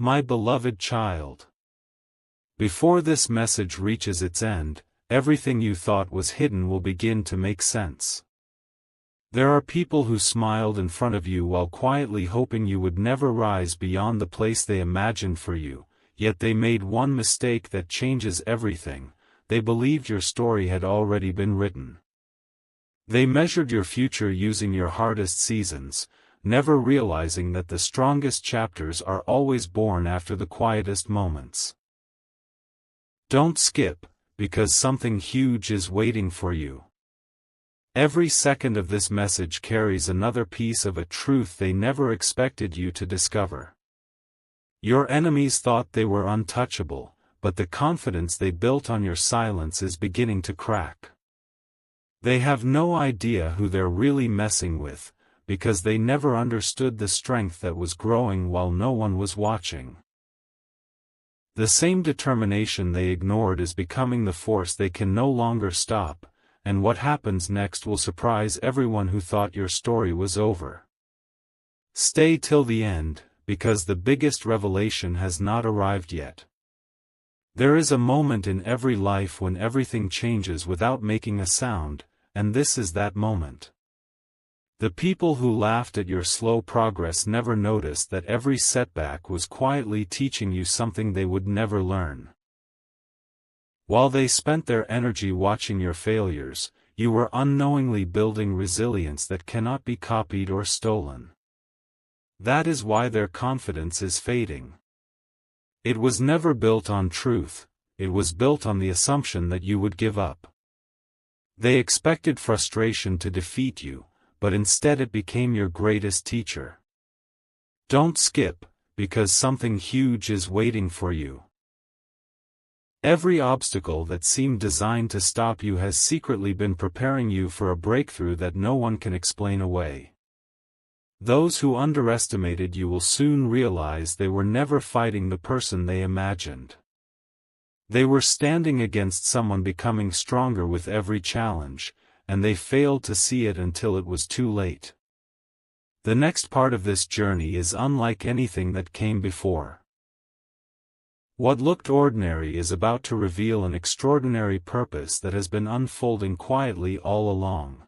My beloved child. Before this message reaches its end, everything you thought was hidden will begin to make sense. There are people who smiled in front of you while quietly hoping you would never rise beyond the place they imagined for you, yet they made one mistake that changes everything. They believed your story had already been written. They measured your future using your hardest seasons, never realizing that the strongest chapters are always born after the quietest moments. Don't skip, because something huge is waiting for you. Every second of this message carries another piece of a truth they never expected you to discover. Your enemies thought they were untouchable, but the confidence they built on your silence is beginning to crack. They have no idea who they're really messing with, because they never understood the strength that was growing while no one was watching. The same determination they ignored is becoming the force they can no longer stop, and what happens next will surprise everyone who thought your story was over. Stay till the end, because the biggest revelation has not arrived yet. There is a moment in every life when everything changes without making a sound, and this is that moment. The people who laughed at your slow progress never noticed that every setback was quietly teaching you something they would never learn. While they spent their energy watching your failures, you were unknowingly building resilience that cannot be copied or stolen. That is why their confidence is fading. It was never built on truth, it was built on the assumption that you would give up. They expected frustration to defeat you, but instead it became your greatest teacher. Don't skip, because something huge is waiting for you. Every obstacle that seemed designed to stop you has secretly been preparing you for a breakthrough that no one can explain away. Those who underestimated you will soon realize they were never fighting the person they imagined. They were standing against someone becoming stronger with every challenge, and they failed to see it until it was too late. The next part of this journey is unlike anything that came before. What looked ordinary is about to reveal an extraordinary purpose that has been unfolding quietly all along.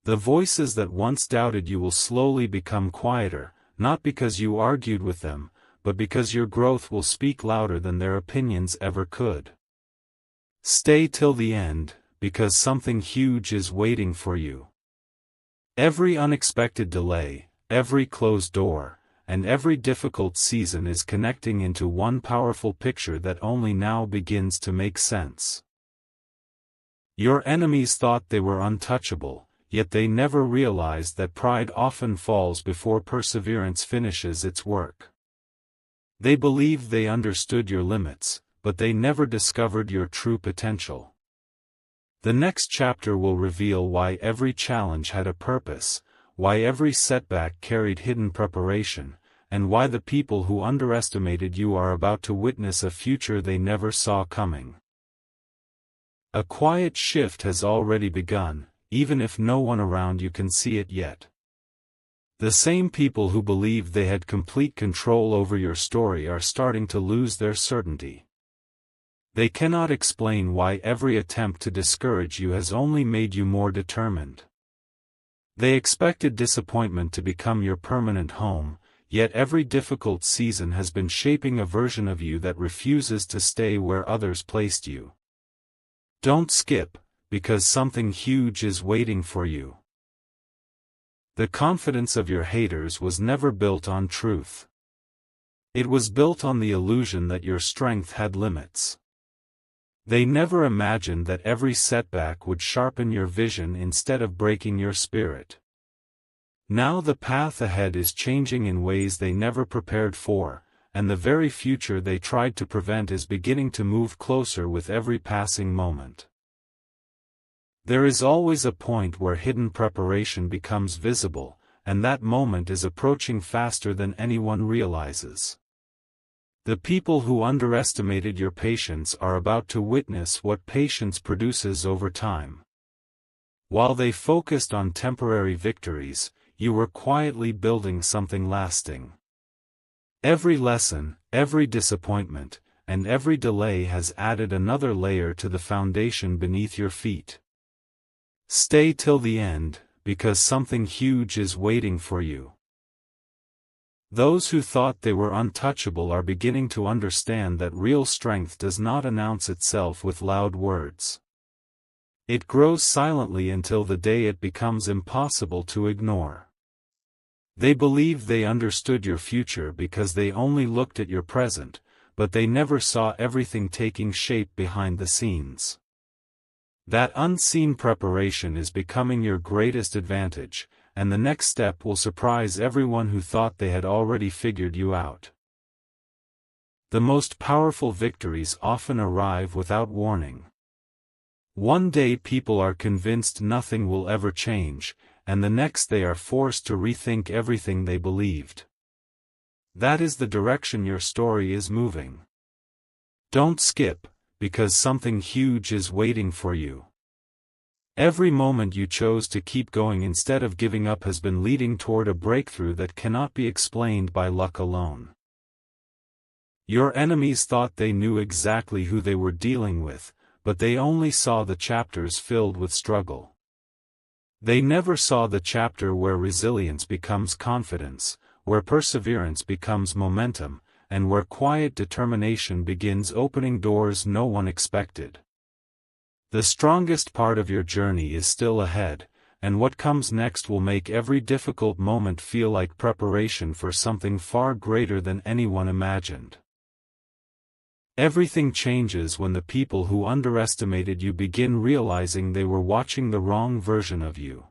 The voices that once doubted you will slowly become quieter, not because you argued with them, but because your growth will speak louder than their opinions ever could. Stay till the end, because something huge is waiting for you. Every unexpected delay, every closed door, and every difficult season is connecting into one powerful picture that only now begins to make sense. Your enemies thought they were untouchable, yet they never realized that pride often falls before perseverance finishes its work. They believed they understood your limits, but they never discovered your true potential. The next chapter will reveal why every challenge had a purpose, why every setback carried hidden preparation, and why the people who underestimated you are about to witness a future they never saw coming. A quiet shift has already begun, even if no one around you can see it yet. The same people who believed they had complete control over your story are starting to lose their certainty. They cannot explain why every attempt to discourage you has only made you more determined. They expected disappointment to become your permanent home, yet every difficult season has been shaping a version of you that refuses to stay where others placed you. Don't skip, because something huge is waiting for you. The confidence of your haters was never built on truth. It was built on the illusion that your strength had limits. They never imagined that every setback would sharpen your vision instead of breaking your spirit. Now the path ahead is changing in ways they never prepared for, and the very future they tried to prevent is beginning to move closer with every passing moment. There is always a point where hidden preparation becomes visible, and that moment is approaching faster than anyone realizes. The people who underestimated your patience are about to witness what patience produces over time. While they focused on temporary victories, you were quietly building something lasting. Every lesson, every disappointment, and every delay has added another layer to the foundation beneath your feet. Stay till the end, because something huge is waiting for you. Those who thought they were untouchable are beginning to understand that real strength does not announce itself with loud words. It grows silently until the day it becomes impossible to ignore. They believed they understood your future because they only looked at your present, but they never saw everything taking shape behind the scenes. That unseen preparation is becoming your greatest advantage, and the next step will surprise everyone who thought they had already figured you out. The most powerful victories often arrive without warning. One day people are convinced nothing will ever change, and the next they are forced to rethink everything they believed. That is the direction your story is moving. Don't skip, because something huge is waiting for you. Every moment you chose to keep going instead of giving up has been leading toward a breakthrough that cannot be explained by luck alone. Your enemies thought they knew exactly who they were dealing with, but they only saw the chapters filled with struggle. They never saw the chapter where resilience becomes confidence, where perseverance becomes momentum, and where quiet determination begins opening doors no one expected. The strongest part of your journey is still ahead, and what comes next will make every difficult moment feel like preparation for something far greater than anyone imagined. Everything changes when the people who underestimated you begin realizing they were watching the wrong version of you.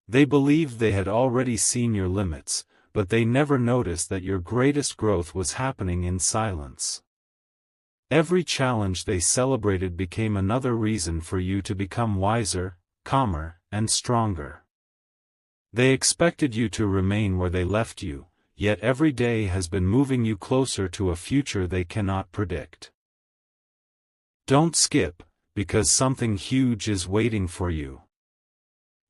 They believed they had already seen your limits, but they never noticed that your greatest growth was happening in silence. Every challenge they celebrated became another reason for you to become wiser, calmer, and stronger. They expected you to remain where they left you, yet every day has been moving you closer to a future they cannot predict. Don't skip, because something huge is waiting for you.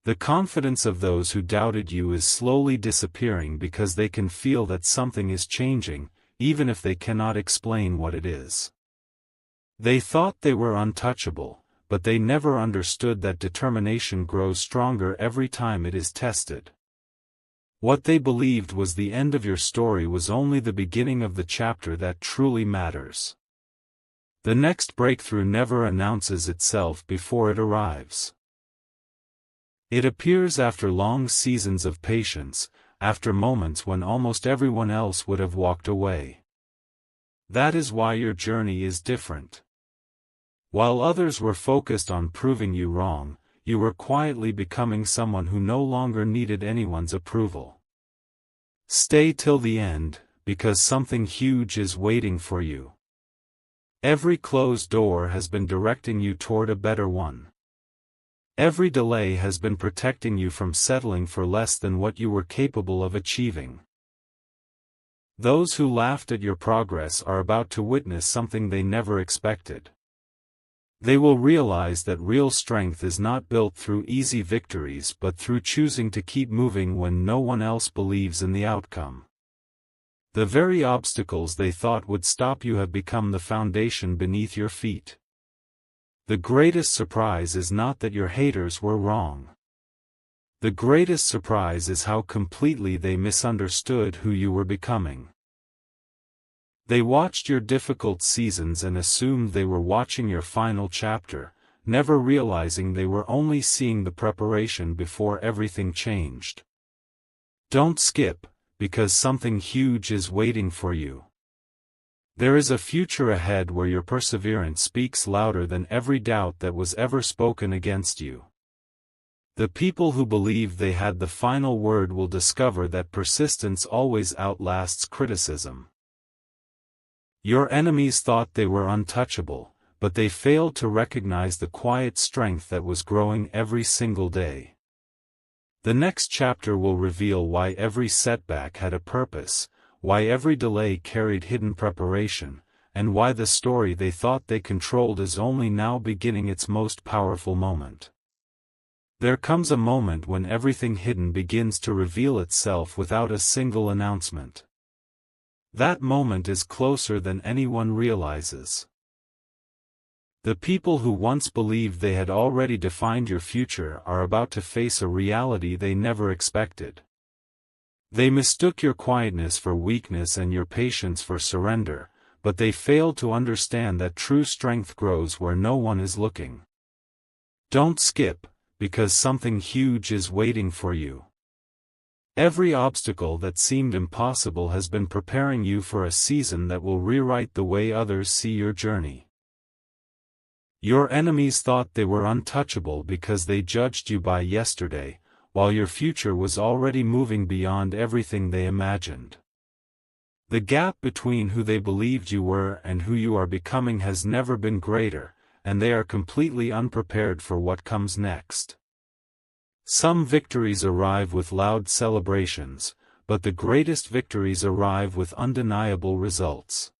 The confidence of those who doubted you is slowly disappearing because they can feel that something is changing, even if they cannot explain what it is. They thought they were untouchable, but they never understood that determination grows stronger every time it is tested. What they believed was the end of your story was only the beginning of the chapter that truly matters. The next breakthrough never announces itself before it arrives. It appears after long seasons of patience, after moments when almost everyone else would have walked away. That is why your journey is different. While others were focused on proving you wrong, you were quietly becoming someone who no longer needed anyone's approval. Stay till the end, because something huge is waiting for you. Every closed door has been directing you toward a better one. Every delay has been protecting you from settling for less than what you were capable of achieving. Those who laughed at your progress are about to witness something they never expected. They will realize that real strength is not built through easy victories but through choosing to keep moving when no one else believes in the outcome. The very obstacles they thought would stop you have become the foundation beneath your feet. The greatest surprise is not that your haters were wrong. The greatest surprise is how completely they misunderstood who you were becoming. They watched your difficult seasons and assumed they were watching your final chapter, never realizing they were only seeing the preparation before everything changed. Don't skip, because something huge is waiting for you. There is a future ahead where your perseverance speaks louder than every doubt that was ever spoken against you. The people who believe they had the final word will discover that persistence always outlasts criticism. Your enemies thought they were untouchable, but they failed to recognize the quiet strength that was growing every single day. The next chapter will reveal why every setback had a purpose, why every delay carried hidden preparation, and why the story they thought they controlled is only now beginning its most powerful moment. There comes a moment when everything hidden begins to reveal itself without a single announcement. That moment is closer than anyone realizes. The people who once believed they had already defined your future are about to face a reality they never expected. They mistook your quietness for weakness and your patience for surrender, but they failed to understand that true strength grows where no one is looking. Don't skip, because something huge is waiting for you. Every obstacle that seemed impossible has been preparing you for a season that will rewrite the way others see your journey. Your enemies thought they were untouchable because they judged you by yesterday, while your future was already moving beyond everything they imagined. The gap between who they believed you were and who you are becoming has never been greater, and they are completely unprepared for what comes next. Some victories arrive with loud celebrations, but the greatest victories arrive with undeniable results.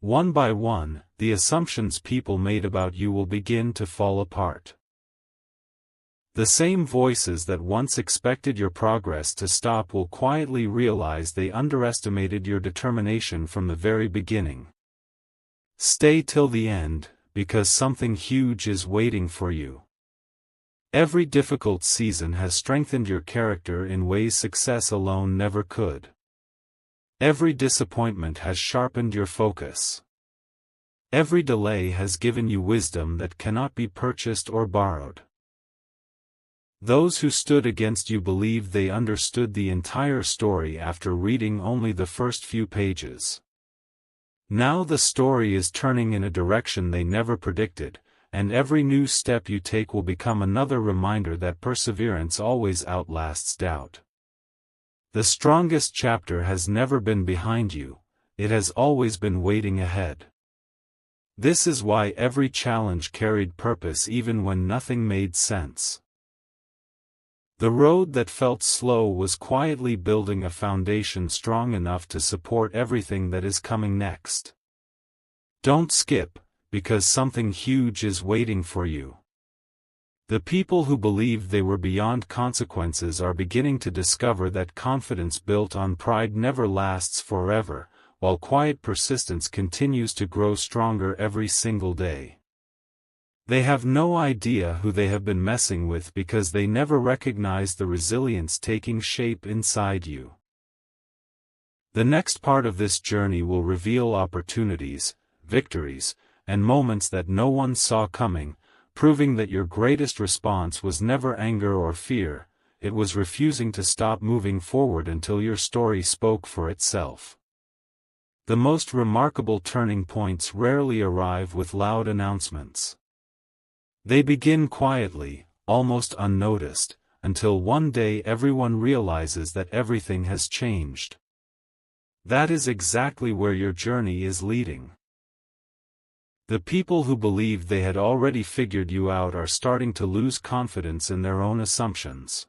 One by one, the assumptions people made about you will begin to fall apart. The same voices that once expected your progress to stop will quietly realize they underestimated your determination from the very beginning. Stay till the end, because something huge is waiting for you. Every difficult season has strengthened your character in ways success alone never could. Every disappointment has sharpened your focus. Every delay has given you wisdom that cannot be purchased or borrowed. Those who stood against you believed they understood the entire story after reading only the first few pages. Now the story is turning in a direction they never predicted, and every new step you take will become another reminder that perseverance always outlasts doubt. The strongest chapter has never been behind you, it has always been waiting ahead. This is why every challenge carried purpose even when nothing made sense. The road that felt slow was quietly building a foundation strong enough to support everything that is coming next. Don't skip, because something huge is waiting for you. The people who believed they were beyond consequences are beginning to discover that confidence built on pride never lasts forever, while quiet persistence continues to grow stronger every single day. They have no idea who they have been messing with because they never recognized the resilience taking shape inside you. The next part of this journey will reveal opportunities, victories, and moments that no one saw coming, proving that your greatest response was never anger or fear, it was refusing to stop moving forward until your story spoke for itself. The most remarkable turning points rarely arrive with loud announcements. They begin quietly, almost unnoticed, until one day everyone realizes that everything has changed. That is exactly where your journey is leading. The people who believed they had already figured you out are starting to lose confidence in their own assumptions.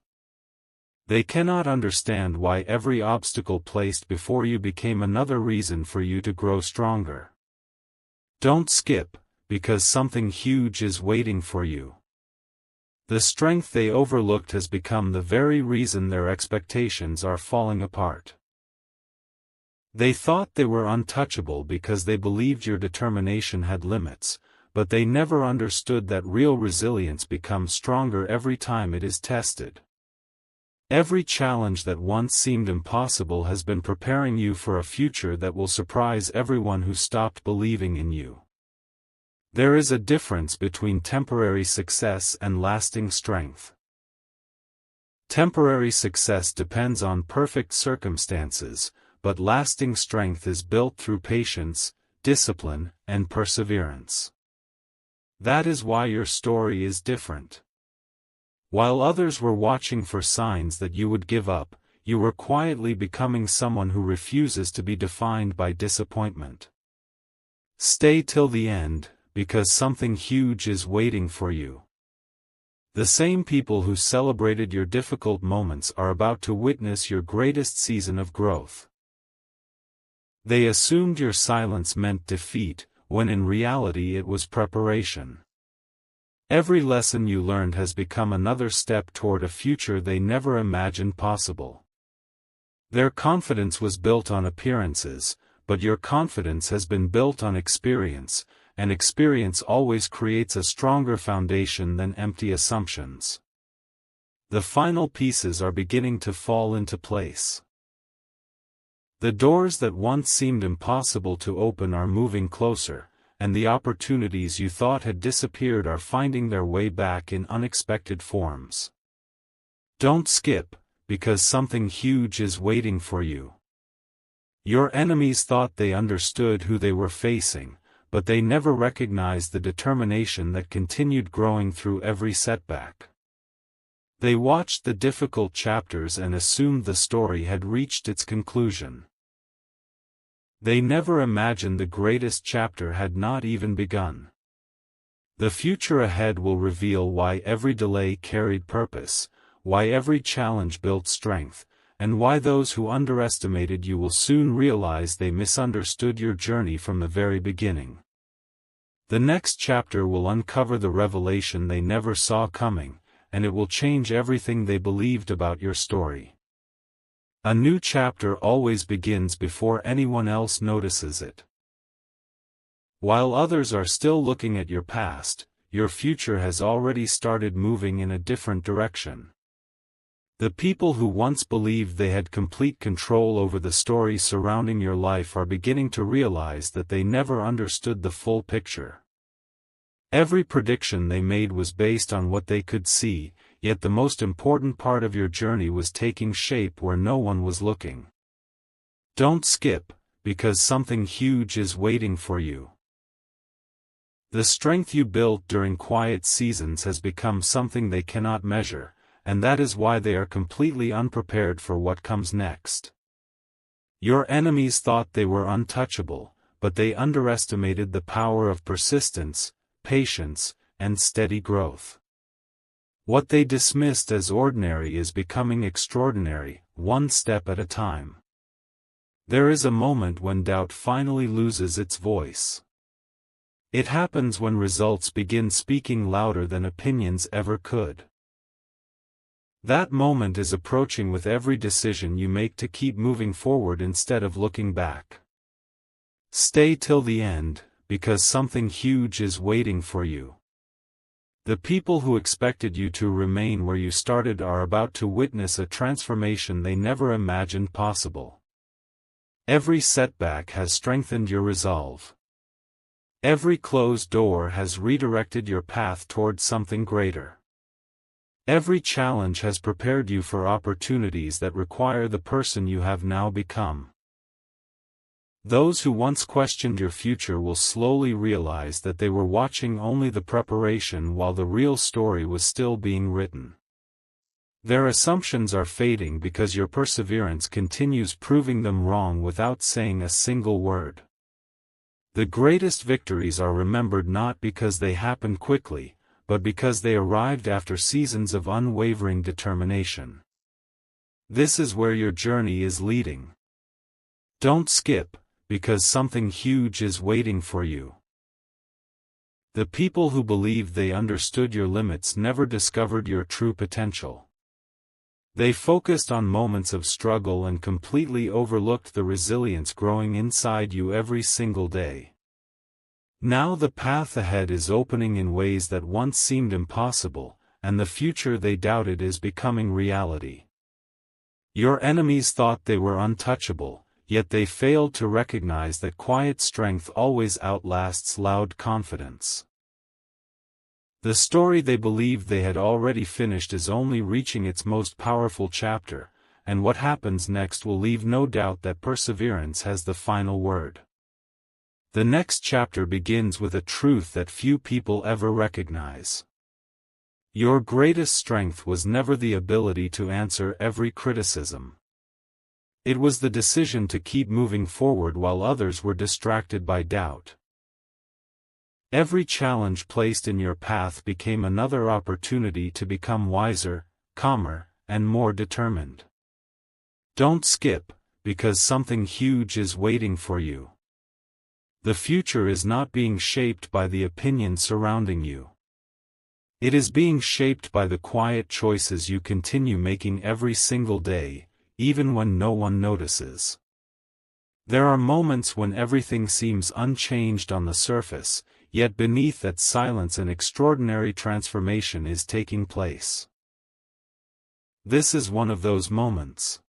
They cannot understand why every obstacle placed before you became another reason for you to grow stronger. Don't skip, because something huge is waiting for you. The strength they overlooked has become the very reason their expectations are falling apart. They thought they were untouchable because they believed your determination had limits, but they never understood that real resilience becomes stronger every time it is tested. Every challenge that once seemed impossible has been preparing you for a future that will surprise everyone who stopped believing in you. There is a difference between temporary success and lasting strength. Temporary success depends on perfect circumstances, but lasting strength is built through patience, discipline, and perseverance. That is why your story is different. While others were watching for signs that you would give up, you were quietly becoming someone who refuses to be defined by disappointment. Stay till the end, because something huge is waiting for you. The same people who celebrated your difficult moments are about to witness your greatest season of growth. They assumed your silence meant defeat, when in reality it was preparation. Every lesson you learned has become another step toward a future they never imagined possible. Their confidence was built on appearances, but your confidence has been built on experience, and experience always creates a stronger foundation than empty assumptions. The final pieces are beginning to fall into place. The doors that once seemed impossible to open are moving closer, and the opportunities you thought had disappeared are finding their way back in unexpected forms. Don't skip, because something huge is waiting for you. Your enemies thought they understood who they were facing, but they never recognized the determination that continued growing through every setback. They watched the difficult chapters and assumed the story had reached its conclusion. They never imagined the greatest chapter had not even begun. The future ahead will reveal why every delay carried purpose, why every challenge built strength, and why those who underestimated you will soon realize they misunderstood your journey from the very beginning. The next chapter will uncover the revelation they never saw coming, and it will change everything they believed about your story. A new chapter always begins before anyone else notices it. While others are still looking at your past, your future has already started moving in a different direction. The people who once believed they had complete control over the story surrounding your life are beginning to realize that they never understood the full picture. Every prediction they made was based on what they could see, yet the most important part of your journey was taking shape where no one was looking. Don't skip, because something huge is waiting for you. The strength you built during quiet seasons has become something they cannot measure, and that is why they are completely unprepared for what comes next. Your enemies thought they were untouchable, but they underestimated the power of persistence, patience, and steady growth. What they dismissed as ordinary is becoming extraordinary, one step at a time. There is a moment when doubt finally loses its voice. It happens when results begin speaking louder than opinions ever could. That moment is approaching with every decision you make to keep moving forward instead of looking back. Stay till the end, because something huge is waiting for you. The people who expected you to remain where you started are about to witness a transformation they never imagined possible. Every setback has strengthened your resolve. Every closed door has redirected your path toward something greater. Every challenge has prepared you for opportunities that require the person you have now become. Those who once questioned your future will slowly realize that they were watching only the preparation while the real story was still being written. Their assumptions are fading because your perseverance continues proving them wrong without saying a single word. The greatest victories are remembered not because they happened quickly, but because they arrived after seasons of unwavering determination. This is where your journey is leading. Don't skip, because something huge is waiting for you. The people who believed they understood your limits never discovered your true potential. They focused on moments of struggle and completely overlooked the resilience growing inside you every single day. Now the path ahead is opening in ways that once seemed impossible, and the future they doubted is becoming reality. Your enemies thought they were untouchable, yet they failed to recognize that quiet strength always outlasts loud confidence. The story they believed they had already finished is only reaching its most powerful chapter, and what happens next will leave no doubt that perseverance has the final word. The next chapter begins with a truth that few people ever recognize. Your greatest strength was never the ability to answer every criticism. It was the decision to keep moving forward while others were distracted by doubt. Every challenge placed in your path became another opportunity to become wiser, calmer, and more determined. Don't skip, because something huge is waiting for you. The future is not being shaped by the opinions surrounding you. It is being shaped by the quiet choices you continue making every single day, even when no one notices. There are moments when everything seems unchanged on the surface, yet beneath that silence an extraordinary transformation is taking place. This is one of those moments.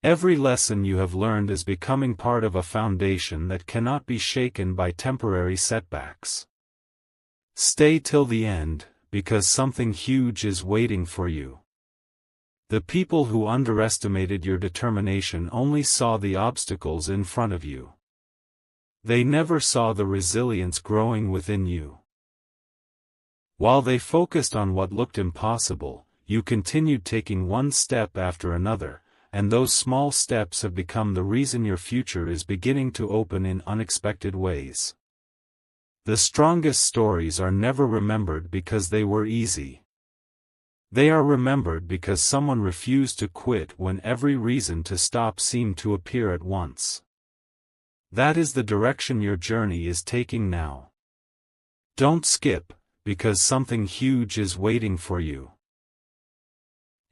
Every lesson you have learned is becoming part of a foundation that cannot be shaken by temporary setbacks. Stay till the end, because something huge is waiting for you. The people who underestimated your determination only saw the obstacles in front of you. They never saw the resilience growing within you. While they focused on what looked impossible, you continued taking one step after another, and those small steps have become the reason your future is beginning to open in unexpected ways. The strongest stories are never remembered because they were easy. They are remembered because someone refused to quit when every reason to stop seemed to appear at once. That is the direction your journey is taking now. Don't skip, because something huge is waiting for you.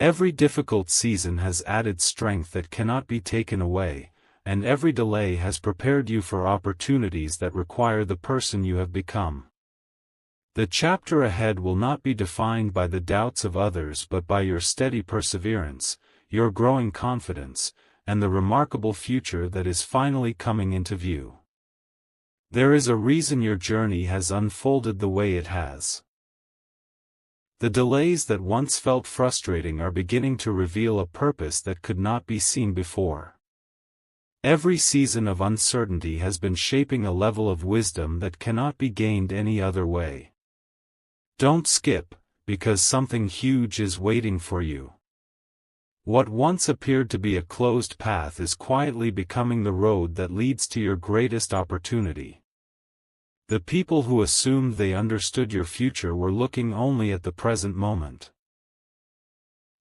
Every difficult season has added strength that cannot be taken away, and every delay has prepared you for opportunities that require the person you have become. The chapter ahead will not be defined by the doubts of others but by your steady perseverance, your growing confidence, and the remarkable future that is finally coming into view. There is a reason your journey has unfolded the way it has. The delays that once felt frustrating are beginning to reveal a purpose that could not be seen before. Every season of uncertainty has been shaping a level of wisdom that cannot be gained any other way. Don't skip, because something huge is waiting for you. What once appeared to be a closed path is quietly becoming the road that leads to your greatest opportunity. The people who assumed they understood your future were looking only at the present moment.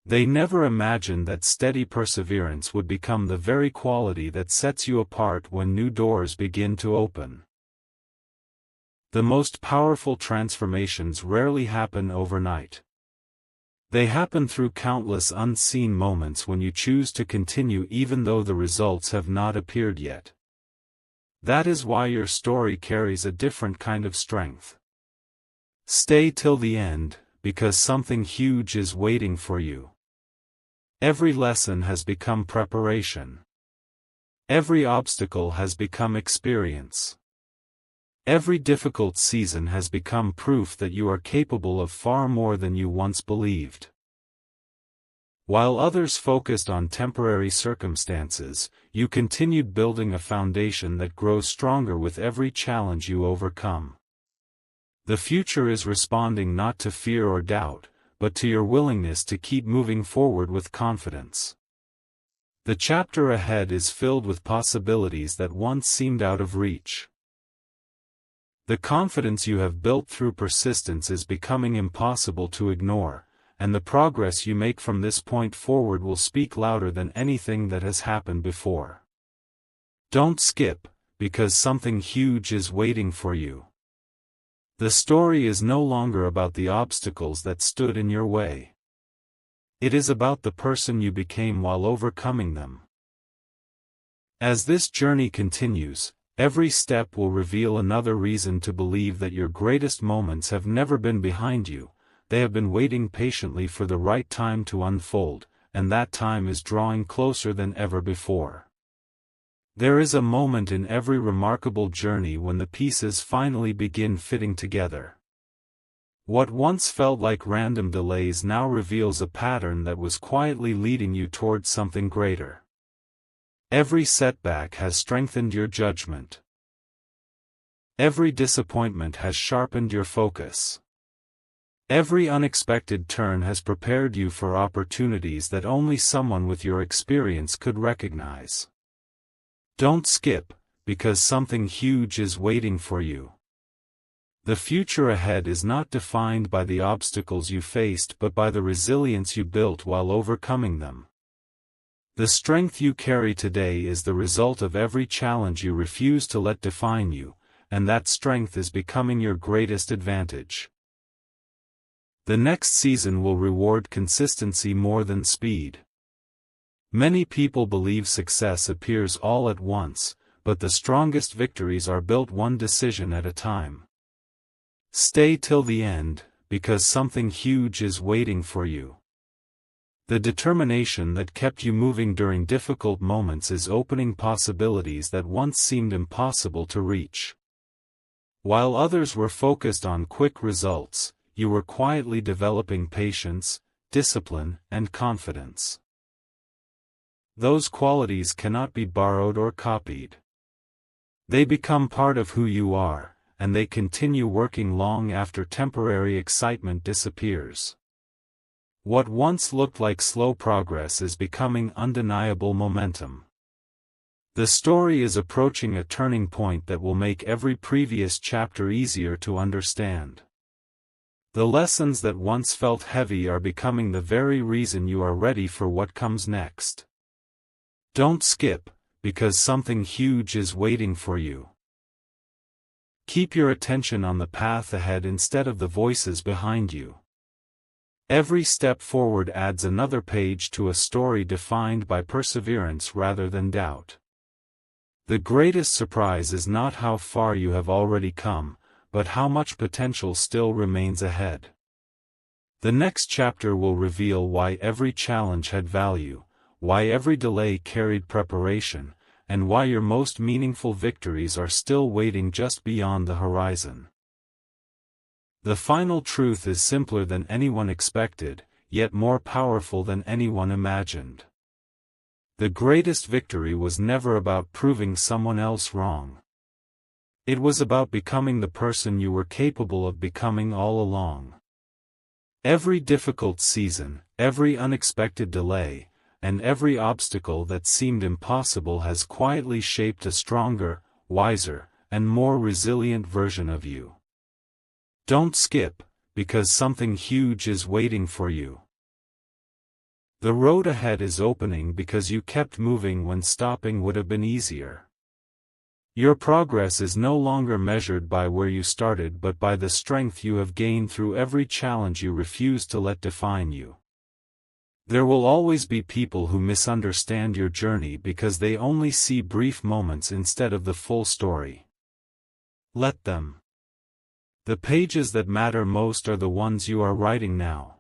They never imagined that steady perseverance would become the very quality that sets you apart when new doors begin to open. The most powerful transformations rarely happen overnight. They happen through countless unseen moments when you choose to continue even though the results have not appeared yet. That is why your story carries a different kind of strength. Stay till the end, because something huge is waiting for you. Every lesson has become preparation. Every obstacle has become experience. Every difficult season has become proof that you are capable of far more than you once believed. While others focused on temporary circumstances, you continued building a foundation that grows stronger with every challenge you overcome. The future is responding not to fear or doubt, but to your willingness to keep moving forward with confidence. The chapter ahead is filled with possibilities that once seemed out of reach. The confidence you have built through persistence is becoming impossible to ignore, and the progress you make from this point forward will speak louder than anything that has happened before. Don't skip, because something huge is waiting for you. The story is no longer about the obstacles that stood in your way. It is about the person you became while overcoming them. As this journey continues, every step will reveal another reason to believe that your greatest moments have never been behind you. They have been waiting patiently for the right time to unfold, and that time is drawing closer than ever before. There is a moment in every remarkable journey when the pieces finally begin fitting together. What once felt like random delays now reveals a pattern that was quietly leading you towards something greater. Every setback has strengthened your judgment. Every disappointment has sharpened your focus. Every unexpected turn has prepared you for opportunities that only someone with your experience could recognize. Don't skip, because something huge is waiting for you. The future ahead is not defined by the obstacles you faced but by the resilience you built while overcoming them. The strength you carry today is the result of every challenge you refuse to let define you, and that strength is becoming your greatest advantage. The next season will reward consistency more than speed. Many people believe success appears all at once, but the strongest victories are built one decision at a time. Stay till the end, because something huge is waiting for you. The determination that kept you moving during difficult moments is opening possibilities that once seemed impossible to reach. While others were focused on quick results, you were quietly developing patience, discipline, and confidence. Those qualities cannot be borrowed or copied. They become part of who you are, and they continue working long after temporary excitement disappears. What once looked like slow progress is becoming undeniable momentum. The story is approaching a turning point that will make every previous chapter easier to understand. The lessons that once felt heavy are becoming the very reason you are ready for what comes next. Don't skip, because something huge is waiting for you. Keep your attention on the path ahead instead of the voices behind you. Every step forward adds another page to a story defined by perseverance rather than doubt. The greatest surprise is not how far you have already come, but how much potential still remains ahead. The next chapter will reveal why every challenge had value, why every delay carried preparation, and why your most meaningful victories are still waiting just beyond the horizon. The final truth is simpler than anyone expected, yet more powerful than anyone imagined. The greatest victory was never about proving someone else wrong. It was about becoming the person you were capable of becoming all along. Every difficult season, every unexpected delay, and every obstacle that seemed impossible has quietly shaped a stronger, wiser, and more resilient version of you. Don't skip, because something huge is waiting for you. The road ahead is opening because you kept moving when stopping would have been easier. Your progress is no longer measured by where you started but by the strength you have gained through every challenge you refused to let define you. There will always be people who misunderstand your journey because they only see brief moments instead of the full story. Let them. The pages that matter most are the ones you are writing now.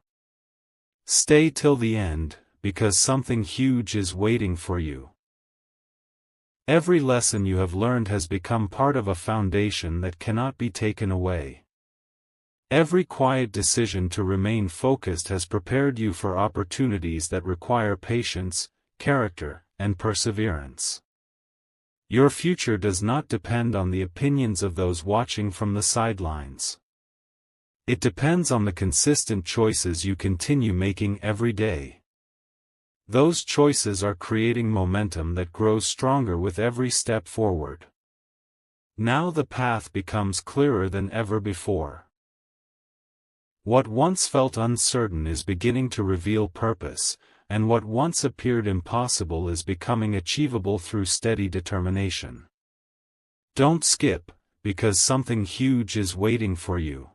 Stay till the end, because something huge is waiting for you. Every lesson you have learned has become part of a foundation that cannot be taken away. Every quiet decision to remain focused has prepared you for opportunities that require patience, character, and perseverance. Your future does not depend on the opinions of those watching from the sidelines. It depends on the consistent choices you continue making every day. Those choices are creating momentum that grows stronger with every step forward. Now the path becomes clearer than ever before. What once felt uncertain is beginning to reveal purpose, and what once appeared impossible is becoming achievable through steady determination. Don't skip, because something huge is waiting for you.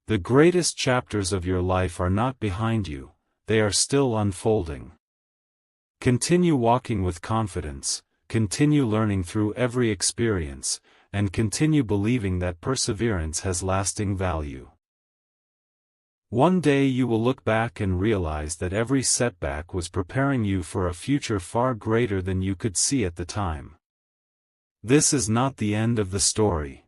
The greatest chapters of your life are not behind you, they are still unfolding. Continue walking with confidence, continue learning through every experience, and continue believing that perseverance has lasting value. One day you will look back and realize that every setback was preparing you for a future far greater than you could see at the time. This is not the end of the story.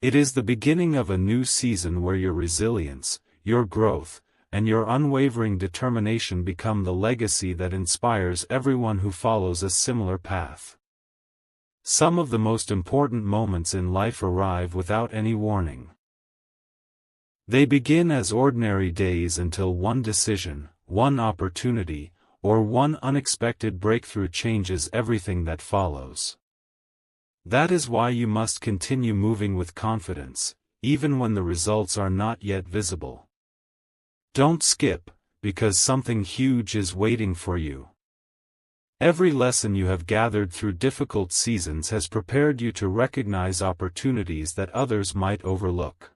It is the beginning of a new season where your resilience, your growth, and your unwavering determination become the legacy that inspires everyone who follows a similar path. Some of the most important moments in life arrive without any warning. They begin as ordinary days until one decision, one opportunity, or one unexpected breakthrough changes everything that follows. That is why you must continue moving with confidence, even when the results are not yet visible. Don't skip, because something huge is waiting for you. Every lesson you have gathered through difficult seasons has prepared you to recognize opportunities that others might overlook.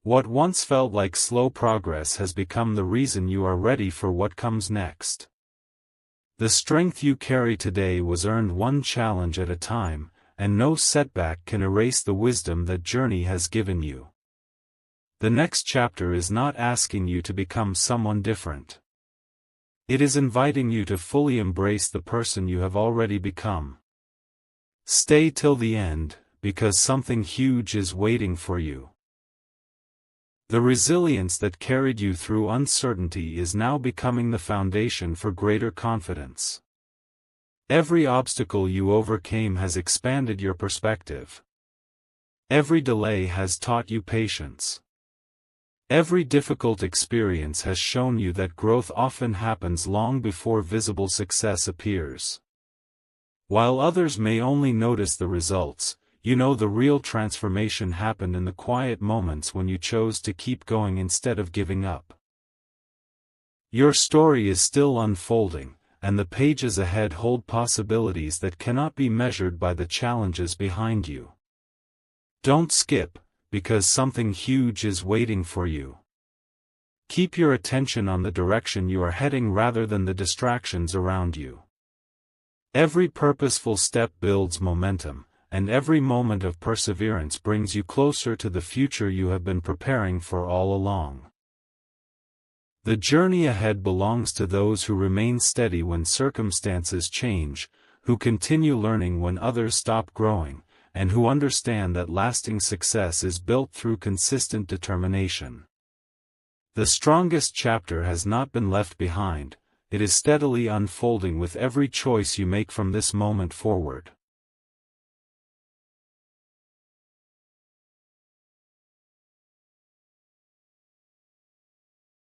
What once felt like slow progress has become the reason you are ready for what comes next. The strength you carry today was earned one challenge at a time, and no setback can erase the wisdom that journey has given you. The next chapter is not asking you to become someone different. It is inviting you to fully embrace the person you have already become. Stay till the end, because something huge is waiting for you. The resilience that carried you through uncertainty is now becoming the foundation for greater confidence. Every obstacle you overcame has expanded your perspective. Every delay has taught you patience. Every difficult experience has shown you that growth often happens long before visible success appears. While others may only notice the results, you know the real transformation happened in the quiet moments when you chose to keep going instead of giving up. Your story is still unfolding, and the pages ahead hold possibilities that cannot be measured by the challenges behind you. Don't skip, because something huge is waiting for you. Keep your attention on the direction you are heading rather than the distractions around you. Every purposeful step builds momentum, and every moment of perseverance brings you closer to the future you have been preparing for all along. The journey ahead belongs to those who remain steady when circumstances change, who continue learning when others stop growing, and who understand that lasting success is built through consistent determination. The strongest chapter has not been left behind, it is steadily unfolding with every choice you make from this moment forward.